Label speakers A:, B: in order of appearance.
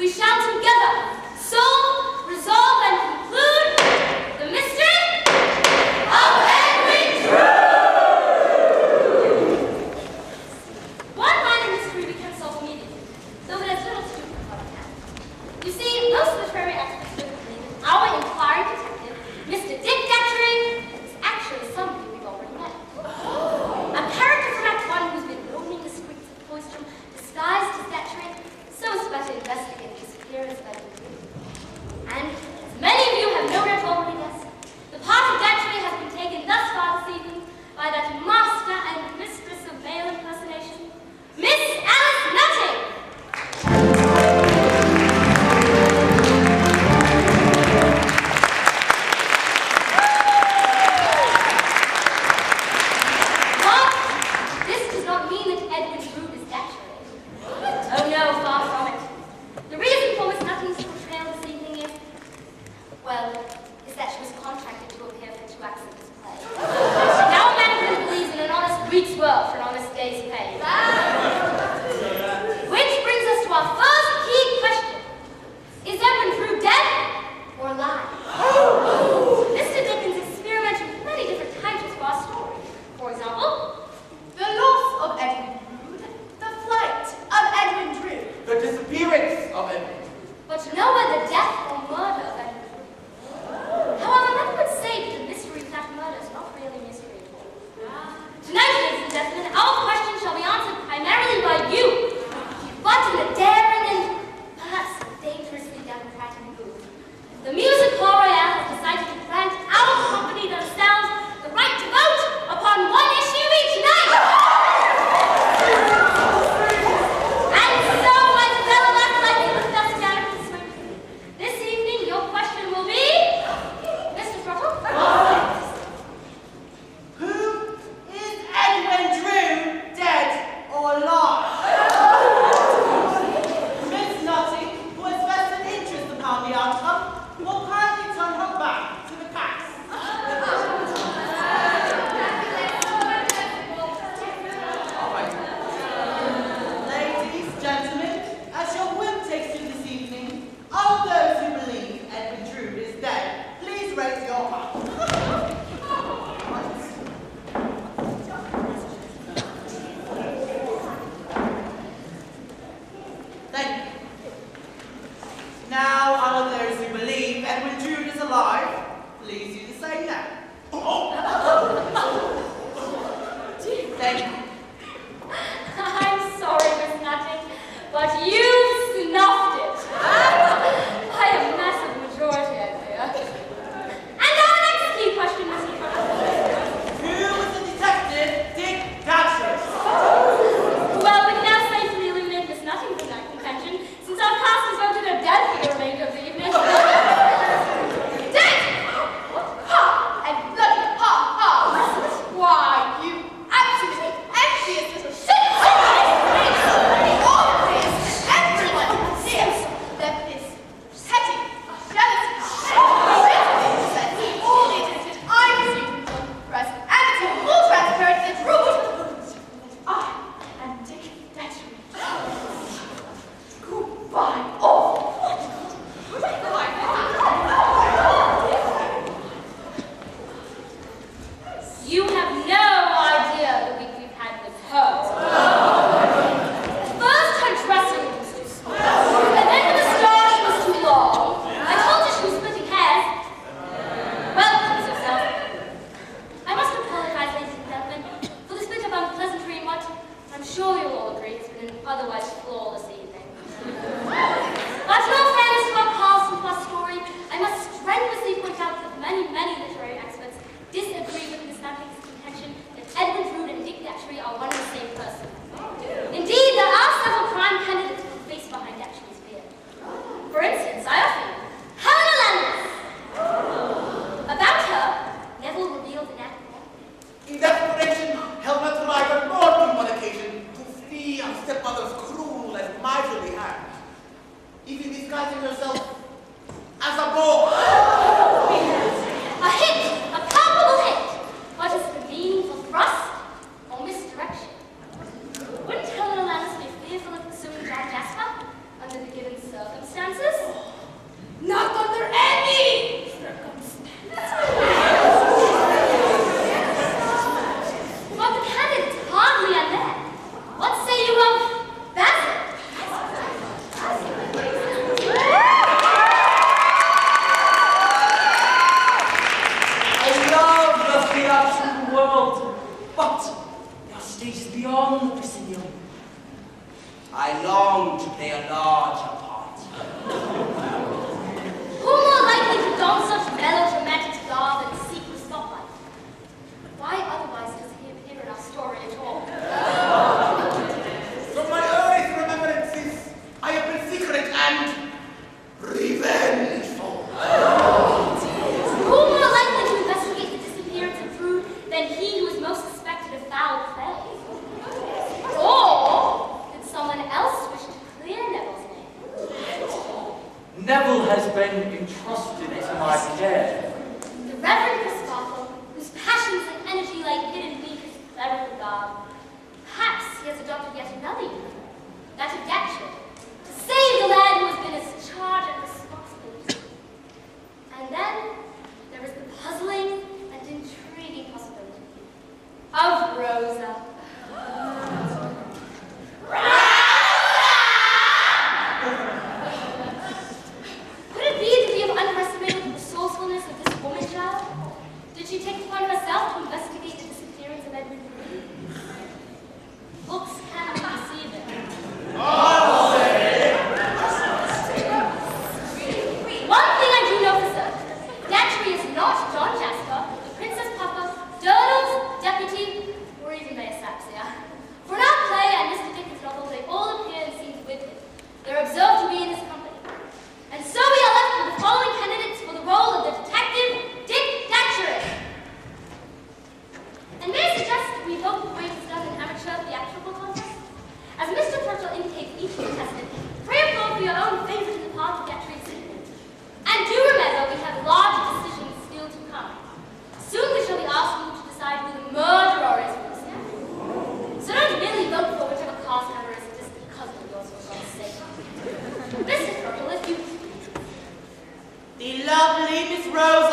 A: we shall together solve, resolve, and conclude the mystery of Edwin Drood. One minor mystery we can solve immediately, though it has little to do with what now. You see, most literary experts would believe that our inquiring detective, Mr. Dick Datchery, is actually somebody we've already met. A character from Act 1 who's been roaming the streets of Cloistrom, disguised as Datchery, so as to investigate his disappearance of Edwin Drood. And, as many of you have no doubt already guessed, the part of Datchery has been taken thus far this evening by that master and mistress of male impersonation, Miss Alice Nutting. But this does not mean that Edwin Drood is Datchery. Oh no, far from it. The reason for Miss Nutting's portrayal this evening is that she was contracted to appear for 2 acts of this play. Now a man believes in an honest week's work for an honest day's pay. Which brings us to our first key question. Is Edwin Drood dead or alive? Mr. Dickens experimented with many different titles for our story. For example,
B: The loss of Edwin Drood, the flight of Edwin Drood,
C: The disappearance of Edwin.
A: but nowhere the death or murder of Edwin Drood. However, many would say that the mystery of that murder is not really a mystery at all. Tonight, ladies and gentlemen, our question shall be answered primarily by you, but in a daring and perhaps dangerously democratic move. The Music Hall Royale has decided to grant our company themselves the right to vote upon one issue each night. And so, my fellow acolytes with us gathered this morning, this evening your question will be, Mr. Throttle?
B: who is Edwin Drood, dead or alive? Miss Nutting, who has vested interest upon the outcome, will kindly turn her back to the cast.
C: All right.
B: Ladies, gentlemen, as your whim takes you this evening, all those who believe Edwin Drood is dead, please raise your hand. Thank you. Now, all of those who believe Edwin Drood is alive, please do the same now. Thank you.
A: I'm sorry, Miss Nutting, but you snuffed it. By a massive majority, I fear. And our next key question, Mr. Throttle.
B: Who was the detective, Dick Datchery?
A: Well, we can now safely eliminate Miss Nutting from that contention, since our cast has voted her dead for the remainder of the evening.
B: Dead! Ha! And bloody ha ha! Why, you absolutely envious little shit! Obvious! Everyone sees that this petty jealousy that he only did I received from the press, and it's all transparent and rude. I am Dick Datchery. Goodbye, all.
A: You have no idea the week we've had with her. First, her dressing room was too small, and then her moustache was too long. I told her she was splitting hairs. Well, please yourself. I must apologize, ladies and gentlemen, for this bit of unpleasantry in what I'm sure you'll all agree has been an otherwise flawless evening. But in all fairness to our past and to our story, I must strenuously point out that many literary experts disagree with Miss Nutting's contention that Edwin Drood and Dick Datchery are one and the same person. Indeed, there are several prime candidates who face behind Datchery's beard. For instance, I offer you Helena Landis. About her, Neville revealed in Act 1.
C: In desperation, Helena tried on more than one occasion to flee her stepmother's cruel and miserly hand, even disguising herself as a boy.
A: A hint, a palpable hint. What is the meaning for thrust or misdirection? Wouldn't Helena Landis be fearful of pursuing John Jasper under the given circumstances?
D: long to play a larger part.
A: Who more likely to don such melodramatic garb and seek the spotlight? Why otherwise does he appear in our story at all?
C: From my earliest remembrances, I have been secret and revengeful.
A: Who more likely to investigate the disappearance of Drood than he who is most suspected of foul play? Or did someone else wish to clear Neville's name?
D: Neville has been entrusted to my care.
A: The Reverend Crisparkle, whose passions and energy lay hidden beneath his clerical garb. Perhaps he has adopted yet another uniform, that of Datcherd, to save the lad who has been his charge and responsibility. And then there is the puzzling and intriguing possibility of Rosa. Could it be that we have underestimated the resourcefulness of this woman child? Did she take it upon herself to investigate the disappearance of Edwin Drood? Books cannot be deceiving. One thing I do know for certain, Datchery is not John Jasper, the Princess Papa, Durdle's deputy, or even Meyasapsia. For in our play and Mr. Dickens' novels, they all appear in scenes with him. They're observed to be in his company. And so we are left with the following candidates for the role of the detective, Dick Datchery. And may I suggest we vote for ways done in amateur theatrical contest? As Mr. Churchill indicates each contestant, pray applaud for your own favorite in the part of Datchery's signature. And do remember, we have large decisions still to come. Soon we shall be asking you to decide who the murderer is for this year. So don't really vote for whichever cast member is a distant cousin of yours, for God's sake. Mr. Churchill, if you...
C: The lovely Miss Rosa